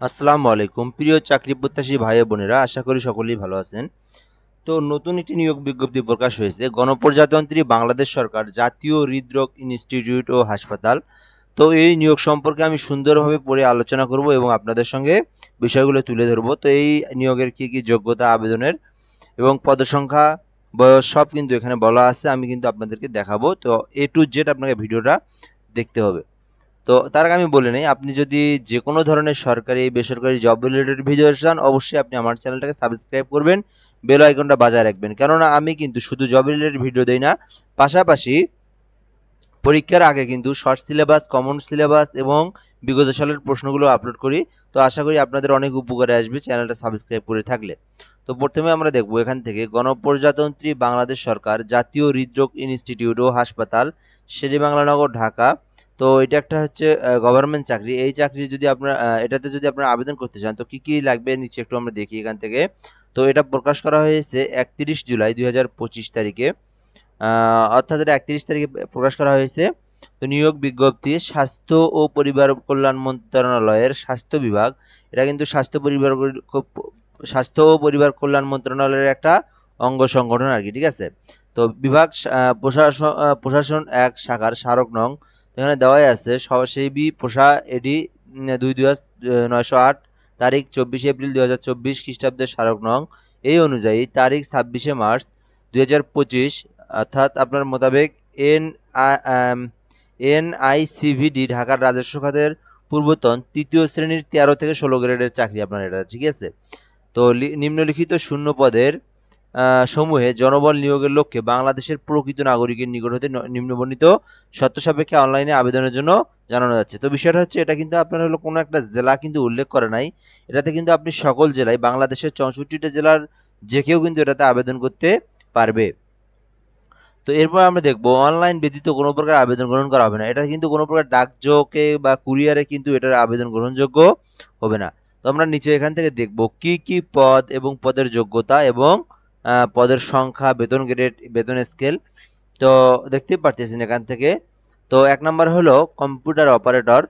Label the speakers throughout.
Speaker 1: আসসালামু আলাইকুম প্রিয় চাকরি প্রত্যাশী ভাই ও বোনেরা, আশা করি সকলেই ভালো আছেন। তো নতুন একটি নিয়োগ বিজ্ঞপ্তি প্রকাশ হয়েছে গণপ্রজাতন্ত্রী বাংলাদেশ সরকার জাতীয় হৃদরোগ ইনস্টিটিউট ও হাসপাতাল। তো এই নিয়োগ সম্পর্কে আমি সুন্দরভাবে পড়ে আলোচনা করব এবং আপনাদের সঙ্গে বিষয়গুলো তুলে ধরবো। তো এই নিয়োগের কি কি যোগ্যতা আবেদনের এবং পদসংখ্যা, বয়স সব কিন্তু এখানে বলা আছে। আমি কিন্তু আপনাদেরকে দেখাবো। তো এ টু জেড আপনাকে ভিডিওটা দেখতে হবে। তো তার আগে আমি বলে নেই, আপনি যদি যে কোনো ধরনের সরকারি বেসরকারি জব রিলেটেড ভিডিও চান, অবশ্যই আপনি আমার চ্যানেলটাকে সাবস্ক্রাইব করবেন, বেল আইকনটা বাজায় রাখবেন, কেননা আমি কিন্তু শুধু জব রিলেটেড ভিডিও দেই না, পাশাপাশি পরীক্ষার আগে কিন্তু শর্ট সিলেবাস, কমন সিলেবাস এবং বিগত সালের প্রশ্নগুলো আপলোড করি। তো আশা করি আপনাদের অনেক উপকারে আসবে চ্যানেলটা সাবস্ক্রাইব করে থাকলে। তো প্রথমে আমরা দেখব এখান থেকে গণপ্রজাতন্ত্রী বাংলাদেশ সরকার জাতীয় হৃদরোগ ইনস্টিটিউট ও হাসপাতাল, শেরেবাংলানগর, ঢাকা। তো এটা একটা হচ্ছে গভর্নমেন্ট চাকরি। এই চাকরি যদি আপনার এটাতে যদি আপনারা আবেদন করতে চান, তো কি কি লাগবে নিচে একটু আমরা দেখি এখান থেকে। তো এটা প্রকাশ করা হয়েছে 31 জুলাই 2025 তারিখে, অর্থাৎ এটা 31 তারিখে প্রকাশ করা হয়েছে। তো নিয়োগ বিজ্ঞপ্তি স্বাস্থ্য ও পরিবার কল্যাণ মন্ত্রণালয়ের স্বাস্থ্য বিভাগ। এটা কিন্তু স্বাস্থ্য ও পরিবার কল্যাণ মন্ত্রণালয়ের একটা অঙ্গ সংগঠন আর কি, ঠিক আছে। তো বিভাগ প্রশাসন এক শাখার স্মারক নং এখানে দেওয়াই আছে, সহসেবী প্রশা এডি 2/908 তারিখ 24 এপ্রিল 2024 খ্রিস্টাব্দের স্মারক নং। এই অনুযায়ী তারিখ 26 মার্চ 2025, অর্থাৎ আপনার মোতাবেক এন এনআইসিভিডি ঢাকার রাজস্ব খাতের পূর্বতন তৃতীয় শ্রেণীর 13 থেকে 16 গ্রেডের চাকরি আপনার এটা, ঠিক আছে। তো নিম্নলিখিত শূন্য পদের সমূহে জনবল নিয়োগের লক্ষ্যে বাংলাদেশের প্রকৃত নাগরিকের নিকট হতে নিম্নবর্ণিত শর্ত সাপেক্ষে অনলাইনে আবেদনের জন্য জানানো যাচ্ছে। তো বিষয়টা হচ্ছে, এটা কিন্তু আপনার হলো কোনো একটা জেলা কিন্তু উল্লেখ করে নাই। এটাতে কিন্তু আপনি সকল জেলায়, বাংলাদেশের 64টা জেলার যে কেউ কিন্তু এটাতে আবেদন করতে পারবে। তো এরপর আমরা দেখব অনলাইন ব্যতীত কোনো প্রকার আবেদন গ্রহণ করা হবে না। এটা কিন্তু কোনো প্রকার ডাকযোগে বা কুরিয়ারে কিন্তু এটার আবেদন গ্রহণযোগ্য হবে না। তো আমরা নিচে এখান থেকে দেখব কি কি পদ এবং পদের যোগ্যতা এবং পদের সংখ্যা, বেতন গ্রেড, বেতন স্কেল। তো দেখতেই পারতেছেন এখান থেকে। তো 1 নম্বর হলো কম্পিউটার অপারেটর।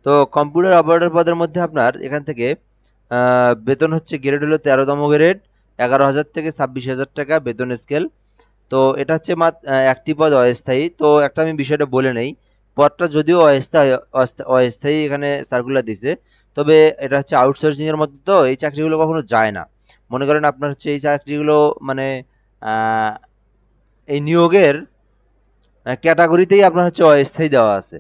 Speaker 1: তো কম্পিউটার অপারেটর পদের মধ্যে আপনার এখান থেকে বেতন হচ্ছে গ্রেড হলো 13তম গ্রেড, 11,000 থেকে 26,000 টাকা বেতন স্কেল। তো এটা হচ্ছে একটি পদ অস্থায়ী। তো একটা আমি বিষয়টা বলে নেই, পদটা যদিও অস্থায়ী এখানে সার্কুলার দিছে, তবে এটা হচ্ছে আউটসোর্সিং এর মধ্যে, তো এই চাকরিগুলো কখনো যায় না। মনে করেন আপনার হচ্ছে এই চাকরিগুলো মানে আহ, এই নিয়োগের ক্যাটাগরিতেই আপনার হচ্ছে অস্থায়ী দেওয়া আছে।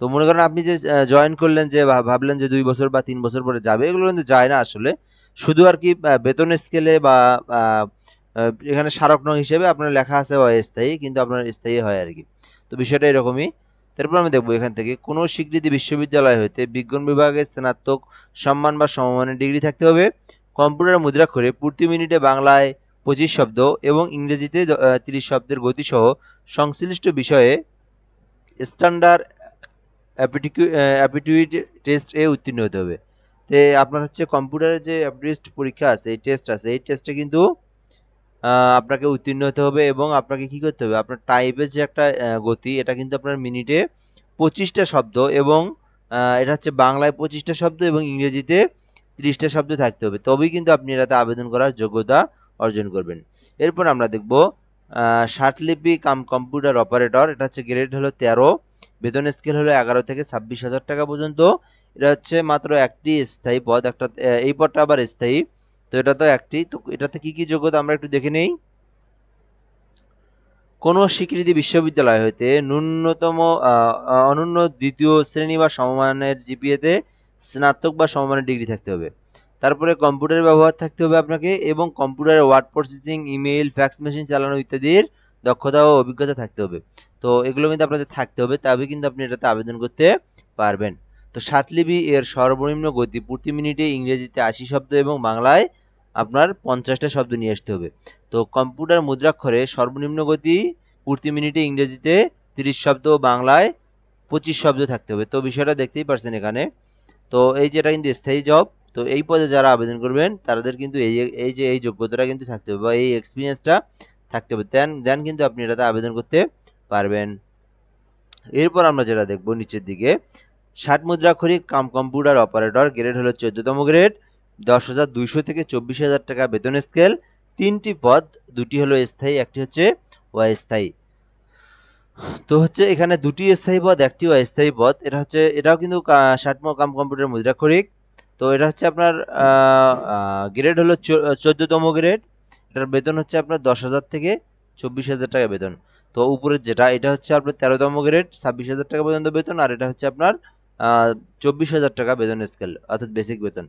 Speaker 1: তো মনে করেন আপনি যে জয়েন করলেন, যে ভাবলেন যে 2 বছর বা 3 বছর পরে যাবে, এগুলো কিন্তু যায় না আসলে। শুধু আর কি বেতন স্কেলে বা আহ, এখানে স্মারক নং হিসেবে আপনার লেখা আছে অস্থায়ী, কিন্তু আপনার স্থায়ী হয় আর কি। তো বিষয়টা এরকমই। তারপর আমি দেখবো এখান থেকে কোনো স্বীকৃতি বিশ্ববিদ্যালয় হইতে বিজ্ঞান বিভাগে স্নাতক সম্মান বা সমমানের ডিগ্রি থাকতে হবে। কম্পিউটার মুদ্রাক্ষরে প্রতি মিনিটে বাংলায় 25 শব্দ এবং ইংরেজিতে 30 শব্দের গতিসহ সংশ্লিষ্ট বিষয়ে স্ট্যান্ডার্ড অ্যাপটিটিউড টেস্ট এ উত্তীর্ণ হতে হবে। তে আপনার হচ্ছে কম্পিউটারের যে অ্যাপটিটিউড পরীক্ষা আছে, এই টেস্ট আছে, এই টেস্টে কিন্তু আপনাকে উত্তীর্ণ হতে হবে এবং আপনাকে কি করতে হবে, আপনার টাইপের যে একটা গতি, এটা কিন্তু আপনার মিনিটে 25টা শব্দ এবং এটা হচ্ছে বাংলায় 25টা শব্দ এবং ইংরেজিতে 30টা শব্দ থাকতে হবে, তবেই কিন্তু আপনি এটাতে আবেদন করার যোগ্যতা অর্জন করবেন। এরপর আমরা দেখব ষাটলিপি কাম কম্পিউটার অপারেটর। এটা হচ্ছে গ্রেড হলো 13, বেতন স্কেল হলো 11 থেকে 26,000 টাকা পর্যন্ত। এটা হচ্ছে মাত্র একটি স্থায়ী পদ, একটা এই পদটা আবার স্থায়ী। তো এটা তো একটি, তো এটাতে কি কি যোগ্যতা আমরা একটু দেখে নেই। কোনো স্বীকৃতি বিশ্ববিদ্যালয় হইতে ন্যূনতম অনন্য দ্বিতীয় শ্রেণী বা সমমানের জিপিএতে স্নাতক বা সমমানের ডিগ্রি থাকতে হবে। তারপরে কম্পিউটারের ব্যবহার থাকতে হবে আপনাকে, এবং কম্পিউটারে word processing, email, fax machine চালানো ইত্যাদির দক্ষতা ও অভিজ্ঞতা থাকতে হবে। তো এগুলো কিন্তু আপনাদের থাকতে হবে, তবে কিন্তু আপনি এটাতে আবেদন করতে পারবেন। তো ষাটলিপি এর সর্বনিম্ন গতি প্রতি মিনিটে ইংরেজিতে 80 শব্দ এবং বাংলায় আপনার 50টা শব্দ নিয়ে আসতে হবে। তো কম্পিউটার মুদ্রাক্ষরে সর্বনিম্ন গতি প্রতি মিনিটে ইংরেজিতে 30 শব্দ, বাংলায় 25 শব্দ থাকতে হবে। তো বিষয়টা দেখতেই পারছেন এখানে। তো এই যে এটা কিন্তু স্থায়ী জব। তো এই পদে যারা আবেদন করবেন তাদের কিন্তু এই যে এই যোগ্যতাটা কিন্তু থাকতে হবে বা এই এক্সপিরিয়েন্সটা থাকতে হবে, দেন দেন কিন্তু আপনি এটাতে আবেদন করতে পারবেন। এরপর আমরা যেটা দেখব নিচের দিকে, ষাট মুদ্রাক্ষরিক কাম কম্পিউটার অপারেটর গ্রেড হলো 14তম গ্রেড, 10,200 থেকে 24,000 টাকা বেতন স্কেল। 3টি পদ, 2টি হলো স্থায়ী, একটি হচ্ছে অস্থায়ী। তো হচ্ছে এখানে 2টি স্থায়ী পদ, একটি অস্থায়ী পদ। এটাও কিন্তু 60 কাম কম্পিউটার মুদ্রাক্ষরিক। তো এটা হচ্ছে আপনার গ্রেড হলো 14তম গ্রেড। এটার বেতন হচ্ছে আপনার 10,000 থেকে 24,000 টাকা বেতন। তো উপরের যেটা, এটা হচ্ছে আপনার 13তম গ্রেড, 26,000 টাকা পর্যন্ত বেতন। আর এটা হচ্ছে আপনার 24,000 টাকা বেতন স্কেল, অর্থাৎ বেসিক বেতন।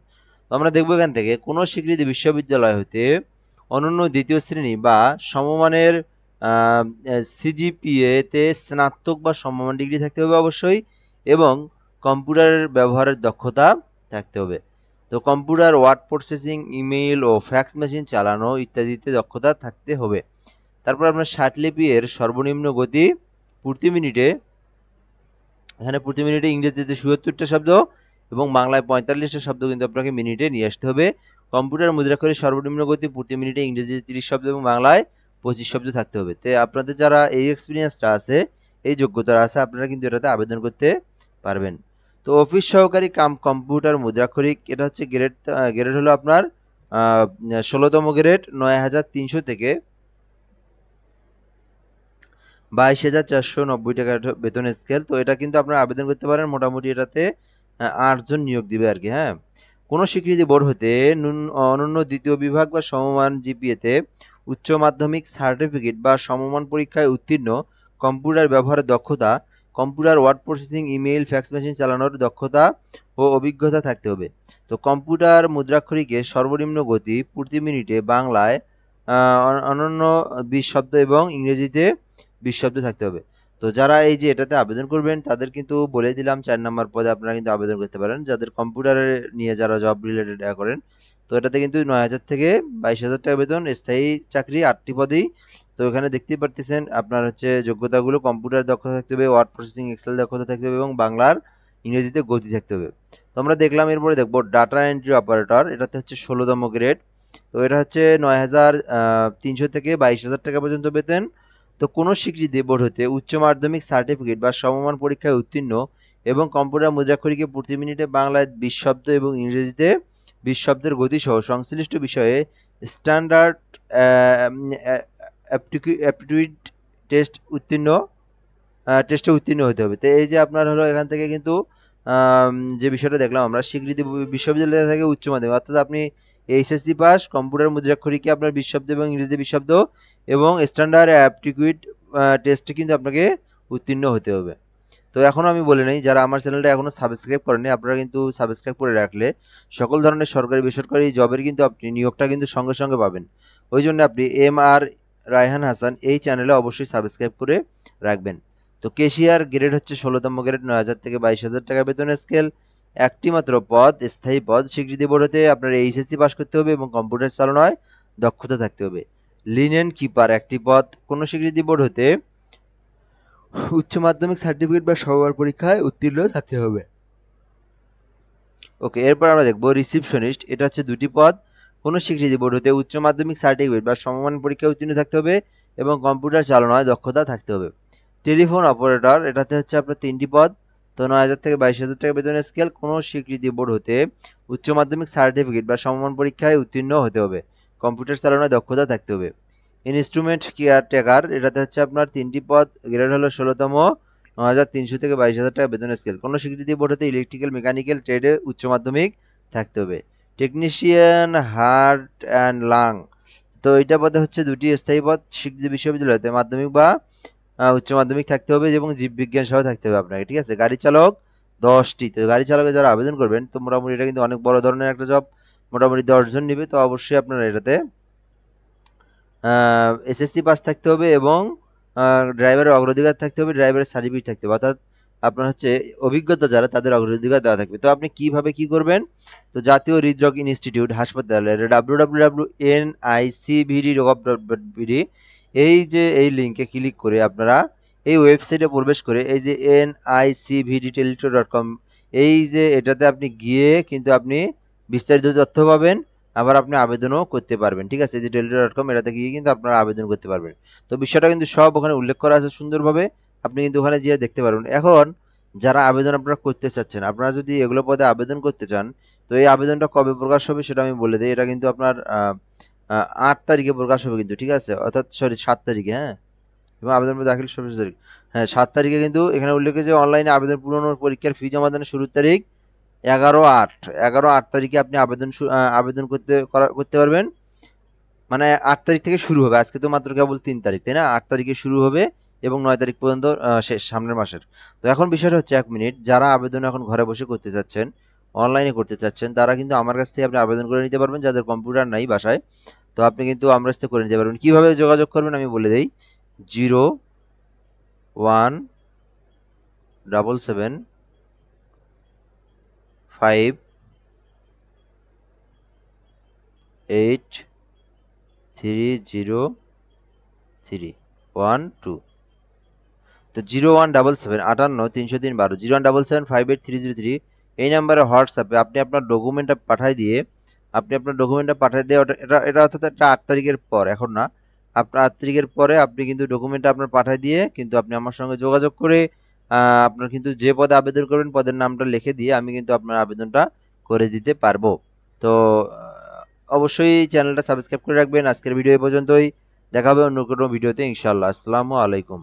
Speaker 1: তো আমরা দেখবো এখান থেকে কোনো স্বীকৃতি বিশ্ববিদ্যালয় হতে অনন্য দ্বিতীয় শ্রেণী বা সমমানের সিজিপিএতে স্নাতক বা সমমান ডিগ্রি থাকতে হবে অবশ্যই, এবং কম্পিউটারের ব্যবহারের দক্ষতা থাকতে হবে। তো কম্পিউটার, ওয়ার্ড প্রসেসিং, ইমেইল ও ফ্যাক্স মেশিন চালানো ইত্যাদিতে দক্ষতা থাকতে হবে। তারপর আপনার ষাটলিপি এর সর্বনিম্ন গতি প্রতি মিনিটে, এখানে প্রতি মিনিটে ইংরেজিতে ৭৭টা শব্দ এবং বাংলায় ৪৫টা শব্দ কিন্তু আপনাকে মিনিটে নিয়ে আসতে হবে। কম্পিউটার মুদ্রাক্ষরের সর্বনিম্ন গতি প্রতি মিনিটে ইংরেজিতে 30 শব্দ এবং বাংলায় 25 শব্দ থাকতে হবে। তো আপনাদের যারা এই এক্সপিরিয়েন্সটা আছে, এই যোগ্যতা আছে, আপনারা কিন্তু এটাতে আবেদন করতে পারবেন। তো অফিস সহকারী কাম কম্পিউটার মুদ্রাক্ষরিক, এটা হচ্ছে গ্রেড হলো আপনার 16তম গ্রেড, 9,300 থেকে 22,490 টাকা বেতন স্কেল। তো এটা কিন্তু আপনারা আবেদন করতে পারেন। মোটামুটি এটাতে 8 জন নিয়োগ দিবে আর কি। হ্যাঁ, কোনো স্বীকৃতি বোর্ড হতে অনন্য দ্বিতীয় বিভাগ বা সমমান জিপিএতে উচ্চ মাধ্যমিক সার্টিফিকেট বা সমমান পরীক্ষায় উত্তীর্ণ, কম্পিউটার ব্যবহারের দক্ষতা, computer, word processing, email, fax machine চালানোর দক্ষতা ও অভিজ্ঞতা থাকতে হবে। তো কম্পিউটার মুদ্রাক্ষরিকে সর্বনিম্ন গতি প্রতি মিনিটে বাংলায় অনন্য 20 শব্দ এবং ইংরেজিতে 20 শব্দ থাকতে হবে। তো যারা এই যে এটাতে আবেদন করবেন তাদের কিন্তু বলে দিলাম 4 নাম্বার পদে আপনারা কিন্তু আবেদন করতে পারেন, যাদের কম্পিউটারে নিয়ে যারা জব রিলেটেড করেন। তো এটাতে কিন্তু 9,000 থেকে 22,000 টাকা বেতন, স্থায়ী চাকরি 8টি পদেই। তো এখানে দেখতেই পারতেছেন আপনার হচ্ছে যোগ্যতাগুলো: কম্পিউটার দক্ষতা থাকতে হবে, ওয়ার্ড প্রসেসিং, এক্সেল দক্ষতা থাকতে হবে এবং বাংলার ইংরেজিতে গতি থাকতে হবে। তো আমরা দেখলাম, এরপরে দেখবো ডাটা এন্ট্রি অপারেটর, এটাতে হচ্ছে 16তম গ্রেড। তো এটা হচ্ছে 9,300 থেকে 22,000 টাকা পর্যন্ত বেতন। তো কোনো স্বীকৃতি বোর্ড হতে উচ্চ মাধ্যমিক সার্টিফিকেট বা সমমান পরীক্ষায় উত্তীর্ণ এবং কম্পিউটার মুদ্রাক্ষরিকে প্রতি মিনিটে বাংলায় 20 শব্দ এবং ইংরেজিতে 20 শব্দের গতিসহ সংশ্লিষ্ট বিষয়ে স্ট্যান্ডার্ড অ্যাপটিটিউড টেস্টে উত্তীর্ণ হতে হবে। তো এই যে আপনার হলো এখান থেকে কিন্তু যে বিষয়টা দেখলাম আমরা, স্বীকৃতি বিশ্ববিদ্যালয় থেকে উচ্চ মাধ্যমিক, অর্থাৎ আপনি এইচএসসি পাস, কম্পিউটার মুদ্রাক্ষরিকে আপনার 20 শব্দ এবং ইংরেজিতে 20 শব্দ এবং স্ট্যান্ডার্ড অ্যাপটিটিউড টেস্টে কিন্তু আপনাকে উত্তীর্ণ হতে হবে। তো এখন আমি বলে নেই, যারা আমার চ্যানেলটা এখনও সাবস্ক্রাইব করেনি, আপনারা কিন্তু সাবস্ক্রাইব করে রাখলে সকল ধরনের সরকারি বেসরকারি জবের কিন্তু আপনি নিয়োগটা কিন্তু সঙ্গে সঙ্গে পাবেন। ওই জন্য আপনি MR রায়হান হাসান এই চ্যানেলে অবশ্যই সাবস্ক্রাইব করে রাখবেন। তো কেশিয়ার গ্রেড হচ্ছে 16তম গ্রেড, 9,000 থেকে 22,000 টাকা বেতন স্কেল। একটি মাত্র পদ, স্থায়ী পদ। স্বীকৃতি বোর্ড হতে আপনার এইচএসসি পাস করতে হবে এবং কম্পিউটার চালানোয় দক্ষতা থাকতে হবে। লিনেন কিপার একটি পদ, কোনো স্বীকৃতি বোর্ড হতে উচ্চ মাধ্যমিক সার্টিফিকেট বা সমমান পরীক্ষায় উত্তীর্ণ থাকতে হবে। ওকে, এরপর আমরা দেখবো রিসিপশনিস্ট, এটা হচ্ছে 2টি পদ। কোনো স্বীকৃতি বোর্ড হতে উচ্চ মাধ্যমিক সার্টিফিকেট বা সমমান পরীক্ষায় উত্তীর্ণ থাকতে হবে এবং কম্পিউটার চালানোয় দক্ষতা থাকতে হবে। টেলিফোন অপারেটর, এটাতে হচ্ছে আপনার 3টি পদ। তো 9,000 থেকে 22,000 টাকা বেতন স্কেল। কোনো স্বীকৃতি বোর্ড হতে উচ্চ মাধ্যমিক সার্টিফিকেট বা সমমান পরীক্ষায় উত্তীর্ণ হতে হবে, কম্পিউটার চালানোয় দক্ষতা থাকতে হবে। ইনস্ট্রুমেন্ট কেয়ারটেকার, এটাতে হচ্ছে আপনার 3টি পদ, গ্রেড হলো 16তম, 9,300 থেকে 22,000 টাকা বেতন স্কেল। কোনো স্বীকৃতি বোর্ড হতে ইলেকট্রিক্যাল, মেকানিক্যাল ট্রেডে উচ্চ মাধ্যমিক থাকতে হবে। টেকনিশিয়ান হার্ট অ্যান্ড লাং, তো এইটা পদে হচ্ছে 2টি স্থায়ী পদ। স্বীকৃতি বিশ্ববিদ্যালয়তে মাধ্যমিক বা উচ্চ মাধ্যমিক থাকতে হবে এবং জীববিজ্ঞান সহ থাকতে হবে আপনাকে, ঠিক আছে। গাড়ি চালক 10টি। তো গাড়ি চালকে যারা আবেদন করবেন, তো মোটামুটি এটা কিন্তু অনেক বড় ধরনের একটা জব, মোটামুটি 10 জন নেবে। তো অবশ্যই আপনারা এটাতে এসএসসি পাস থাকতে হবে এবং ড্রাইভারের অগ্রাধিকার থাকতে হবে, ড্রাইভারের সার্টিফিকেট থাকতে হবে, অর্থাৎ আপনার হচ্ছে অভিজ্ঞতা যারা তাদের অগ্রাধিকার দেওয়া থাকবে। তো আপনি কিভাবে কি করবেন, তো জাতীয় হৃদরোগ ইনস্টিটিউট হাসপাতালের www.nicvd.gov.bd এই যে এই লিঙ্কে ক্লিক করে আপনারা এই ওয়েবসাইটে প্রবেশ করে এই যে nicvdtelito.com, এই যে এটাতে আপনি গিয়ে কিন্তু আপনি বিস্তারিত তথ্য পাবেন, আবার আপনি আবেদনও করতে পারবেন, ঠিক আছে। এই যে টেলিটক.com, এটাতে গিয়ে কিন্তু আপনারা আবেদন করতে পারবেন। তো বিষয়টা কিন্তু সব ওখানে উল্লেখ করা আছে সুন্দরভাবে, আপনি কিন্তু ওখানে গিয়ে দেখতে পারবেন। এখন যারা আবেদন আপনারা করতে চাচ্ছেন, আপনারা যদি এগুলো পদে আবেদন করতে চান, তো এই আবেদনটা কবে প্রকাশ হবে সেটা আমি বলে দিই। এটা কিন্তু আপনার 8 তারিখে প্রকাশ হবে কিন্তু, ঠিক আছে? অর্থাৎ সরি 7 তারিখে, হ্যাঁ। এবং আবেদন দাখিল সর্বশেষ তারিখ, হ্যাঁ 7 তারিখে কিন্তু এখানে উল্লেখ যে অনলাইনে আবেদন পূরণ ও পরীক্ষার ফি জমা দানের শুরুর তারিখ 11/8 তারিখে আপনি আবেদন করতে পারবেন। মানে 8 তারিখ থেকে শুরু হবে, আজকে তো মাত্র কেবল 3 তারিখ, তাই না? 8 তারিখে শুরু হবে এবং 9 তারিখ পর্যন্ত শেষ সামনের মাসের। তো এখন বিষয়টা হচ্ছে 1 মিনিট, যারা আবেদন এখন ঘরে বসে করতে চাচ্ছেন, অনলাইনে করতে চাচ্ছেন, তারা কিন্তু আমার কাছ থেকে আপনি আবেদন করে নিতে পারবেন, যাদের কম্পিউটার নাই বাসায়। তো আপনি কিন্তু আমার কাছ থেকে করে নিতে পারবেন। কিভাবে যোগাযোগ করবেন আমি বলে দিই। 0177583012। তো 017758 303 12, 0177583003, এই নাম্বারে হোয়াটসঅ্যাপে আপনি আপনার ডকুমেন্টটা পাঠিয়ে দিয়ে এটা অর্থাৎ এটা 8 তারিখের পর, এখন না। আপনার 8 তারিখের পরে আপনি কিন্তু ডকুমেন্টটা আপনার পাঠিয়ে দিয়ে কিন্তু আপনি আমার সঙ্গে যোগাযোগ করে আপনার কিন্তু যে পদে আবেদন করবেন পদের নামটা লিখে দিয়ে আমি কিন্তু আপনার আবেদনটা করে দিতে পারবো। তো অবশ্যই চ্যানেলটা সাবস্ক্রাইব করে রাখবেন। আজকের ভিডিও এই পর্যন্তই। দেখা হবে অন্য কোনো ভিডিওতে ইনশাআল্লাহ। আসসালামু আলাইকুম।